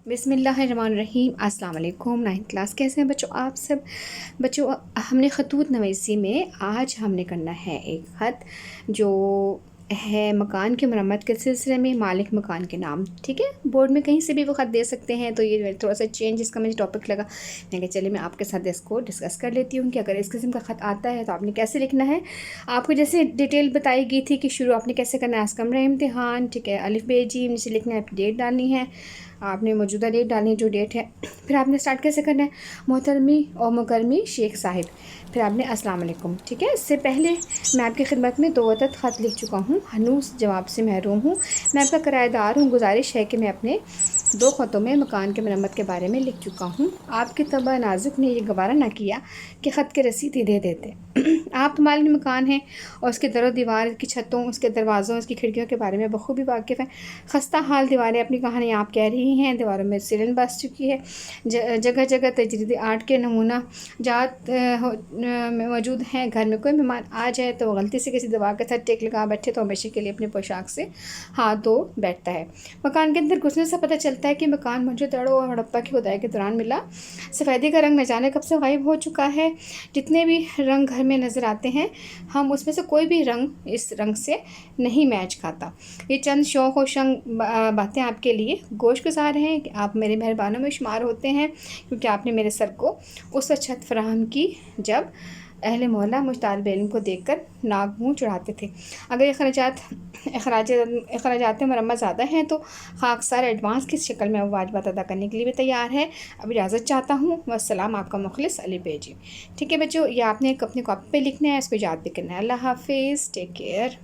बिस्मिल्लाहिर्रहमानिर्रहीम। अस्सलाम वालेकुम। 9th क्लास कैसे हैं बच्चों आप सब। बच्चों हमने ख़तूत नवीसी में आज हमने करना है एक ख़त जो है मकान की मरम्मत के सिलसिले में मालिक मकान के नाम। ठीक है, बोर्ड में कहीं से भी वो ख़त दे सकते हैं, तो ये थोड़ा सा चेंज इसका मुझे टॉपिक लगा। मैं कहा चलिए मैं आपके साथ इसको डिस्कस कर लेती हूँ कि अगर इस किस्म का ख़त आता है तो आपने कैसे लिखना है। आपको जैसे डिटेल बताई गई थी कि शुरू आपने कैसे करना है, कमरा इम्तिहान, ठीक है, अलिफ बे जीम नीचे लिखना है, डेट डालनी है, आपने मौजूदा डेट डालनी है जो डेट है। फिर आपने स्टार्ट कैसे करना है, मोहतरमी और मुकरमी शेख साहिब, फिर आपने अस्सलाम वालेकुम। ठीक है, इससे पहले मैं आपकी खिदमत में 2 अदद ख़त लिख चुका हूँ, हनूस जवाब से महरूम हूँ, मैं आपका किराएदार हूँ। गुजारिश है कि मैं अपने 2 ख़तों में मकान के मरम्मत के बारे में लिख चुका हूँ। आपकी तबा नाजुक ने यह गवारा ना किया कि ख़त के रसीद ही दे देते। आप तो मालिक मकान हैं और उसके दरो दीवार की छतों, उसके दरवाज़ों, उसकी खिड़कियों के बारे में बखूबी वाकिफ़ हैं। खस्ता हाल दीवारें अपनी कहानी आप कह रही हैं, दीवारों में सिलन बस चुकी है, जगह जगह तजरीदी आर्ट के नमूना जात मौजूद हैं। घर में कोई मेहमान आ जाए तो गलती से किसी दीवार के साथ टेक लगा बैठे तो हमेशा के लिए अपनी पोशाक से हाथ धो बैठता है। मकान के अंदर घुसने से पता चलता है कि मकान मुझे दड़ों और हड़प्पा की खुदाई के दौरान मिला। सफ़ेदी का रंग न जाने कब से गायब हो चुका है। जितने भी रंग घर में नज़र आते हैं, हम उसमें से कोई भी रंग इस रंग से नहीं मैच खाता। ये चंद शौक़ और शंग बातें आपके लिए गोश गुजार हैं कि आप मेरे मेहरबानों में शुमार होते हैं, क्योंकि आपने मेरे सर को उस छत फराहम की जब अहले मोहल्ला मुझ तालिब इल्म को देखकर नाक मुँह चढ़ाते थे। अगर अखराजात मरम्मत ज़्यादा हैं तो खाकसार एडवांस की शक्ल में वाजिबात अदा करने के लिए भी तैयार है। अब इजाज़त चाहता हूँ। वस्सलाम, आपका मुखलिस अली बेजी। ठीक है बच्चों, ये आपने अपनी कॉपी पे लिखना है, इसको याद भी करना है। अल्लाह हाफिज़, टेक केयर।